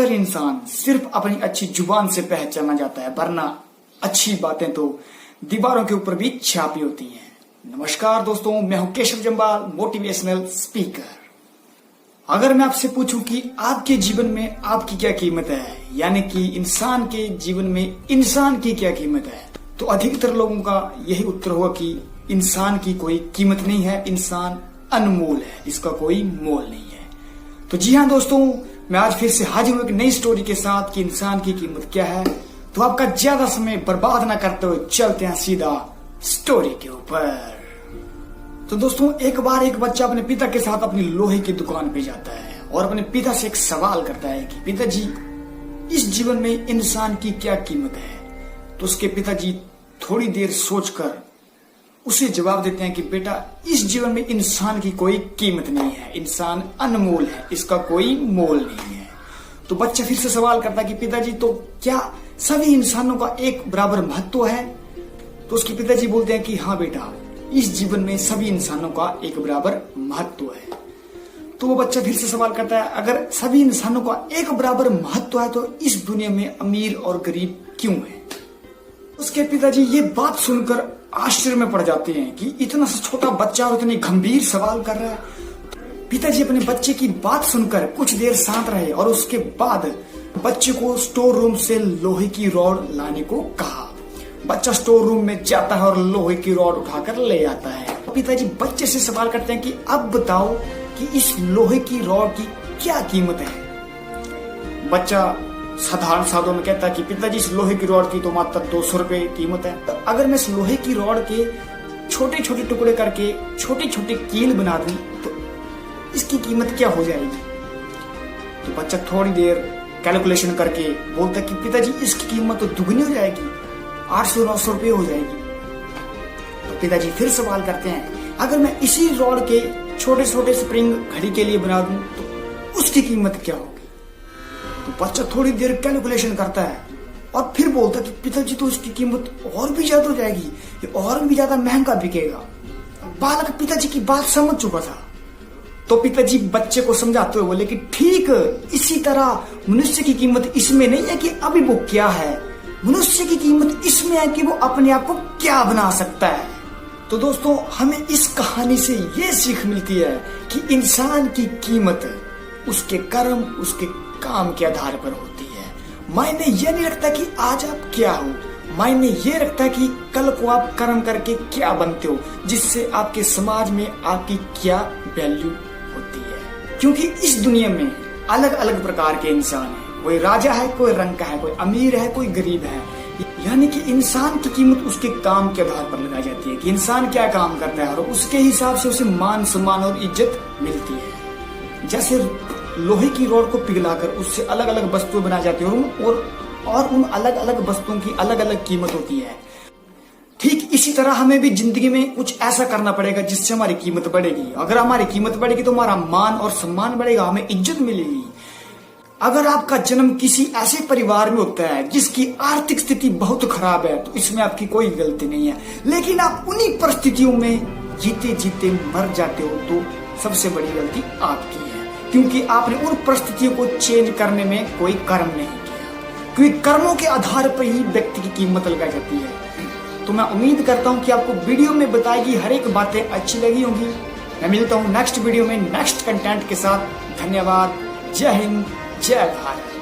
अक्सर इंसान सिर्फ अपनी अच्छी जुबान से पहचाना जाता है, वरना अच्छी बातें तो दीवारों के ऊपर भी छापी होती हैं। नमस्कार दोस्तों, मैं हूं केशव जम्बाल, मोटिवेशनल स्पीकर। अगर मैं आपसे पूछूं कि आपके जीवन में आपकी क्या कीमत है, यानी कि इंसान के जीवन में इंसान की क्या कीमत है, तो अधिकतर लोगों का यही उत्तर होगा कि इंसान की कोई कीमत नहीं है, इंसान अनमोल है, इसका कोई मोल नहीं है। तो जी हाँ दोस्तों, मैं आज फिर से हाजिर हूं एक नई स्टोरी के साथ कि इंसान की कीमत क्या है। तो आपका ज्यादा समय बर्बाद ना करते हुए चलते हैं सीधा स्टोरी के ऊपर। तो दोस्तों, एक बार एक बच्चा अपने पिता के साथ अपनी लोहे की दुकान पे जाता है और अपने पिता से एक सवाल करता है कि पिताजी, इस जीवन में इंसान की क्या कीमत है। तो उसके पिताजी थोड़ी देर सोचकर उसे जवाब देते हैं कि बेटा, इस जीवन में इंसान की कोई कीमत नहीं है, इंसान अनमोल है, इसका कोई मोल नहीं है। तो बच्चा फिर से सवाल करता है कि पिताजी, तो क्या सभी इंसानों का एक बराबर महत्व है। तो उसके पिताजी बोलते हैं कि हाँ बेटा, इस जीवन में सभी इंसानों का एक बराबर महत्व है। तो वो बच्चा फिर से सवाल करता है, अगर सभी इंसानों का एक बराबर महत्व है तो इस दुनिया में अमीर और गरीब क्यों है। उसके पिताजी ये बात सुनकर आश्चर्य में पड़ जाते हैं कि इतना सा छोटा बच्चा और इतनी गंभीर सवाल कर रहा है। पिताजी अपने बच्चे की बात सुनकर कुछ देर शांत रहे और उसके बाद बच्चे को स्टोर रूम से लोहे की रॉड लाने को कहा। बच्चा स्टोर रूम में जाता है और लोहे की रॉड उठाकर ले आता है। पिताजी बच्चे से सवाल करते हैं कि अब बताओ कि इस लोहे की रॉड की क्या कीमत है। बच्चा साधारण शब्दों में कहता है कि पिताजी, इस लोहे की रॉड की तो मात्र 200 रुपए कीमत है। तो अगर मैं इस लोहे की रॉड के छोटे छोटे टुकड़े करके छोटे छोटे कील बना दूं तो इसकी कीमत क्या हो जाएगी। तो बच्चा थोड़ी देर कैलकुलेशन करके बोलता है कि पिताजी, इसकी कीमत तो दुगनी हो जाएगी, 800-900 रुपये हो जाएगी। तो पिताजी फिर सवाल करते हैं, अगर मैं इसी रॉड के छोटे छोटे स्प्रिंग घड़ी के लिए बना दूं तो उसकी कीमत क्या होगी। तो बच्चा थोड़ी देर कैलकुलेशन करता है और फिर बोलता है कि पिताजी, तो इसकी कीमत और भी ज्यादा हो जाएगी, ये और भी ज्यादा महंगा बिकेगा। बालक पिताजी की बात समझ चुका था। तो पिताजी बच्चे को समझाते हुए बोले कि ठीक इसी तरह मनुष्य की कीमत इसमें नहीं है कि अभी वो क्या है, मनुष्य की कीमत इसमें है कि वो अपने आप को क्या बना सकता है। तो दोस्तों, हमें इस कहानी से ये सीख मिलती है कि इंसान की कीमत उसके कर्म, उसके काम के आधार पर होती है। मायने ये नहीं रखता कि आज आप क्या हो, मायने ये रखता है कि कल को आप कर्म करके क्या बनते हो, जिससे आपके समाज में आपकी क्या वैल्यू होती है। क्योंकि इस दुनिया में अलग अलग प्रकार के इंसान हैं, कोई राजा है, कोई रंग का है, कोई अमीर है, कोई गरीब है। यानी कि इंसान की कीमत उसके काम के आधार पर लगाई जाती है कि इंसान क्या काम करता है और उसके हिसाब से उसे मान सम्मान और इज्जत मिलती है। जैसे लोहे की रॉड को पिघलाकर उससे अलग अलग वस्तुएं बनाई जाती है और उन अलग अलग वस्तुओं की अलग अलग कीमत होती है। ठीक इसी तरह हमें भी जिंदगी में कुछ ऐसा करना पड़ेगा जिससे हमारी कीमत बढ़ेगी। अगर हमारी कीमत बढ़ेगी तो हमारा मान और सम्मान बढ़ेगा, हमें इज्जत मिलेगी। अगर आपका जन्म किसी ऐसे परिवार में होता है जिसकी आर्थिक स्थिति बहुत खराब है तो इसमें आपकी कोई गलती नहीं है, लेकिन आप उन्हीं परिस्थितियों में जीते जीते मर जाते हो तो सबसे बड़ी गलती आपकी है, क्योंकि आपने उन परिस्थितियों को चेंज करने में कोई कर्म नहीं किया। क्योंकि कर्मों के आधार पर ही व्यक्ति की कीमत लगाई जाती है। तो मैं उम्मीद करता हूं कि आपको वीडियो में बताई गई हर एक बातें अच्छी लगी होंगी। मैं मिलता हूं नेक्स्ट वीडियो में नेक्स्ट कंटेंट के साथ। धन्यवाद। जय हिंद, जय भारत।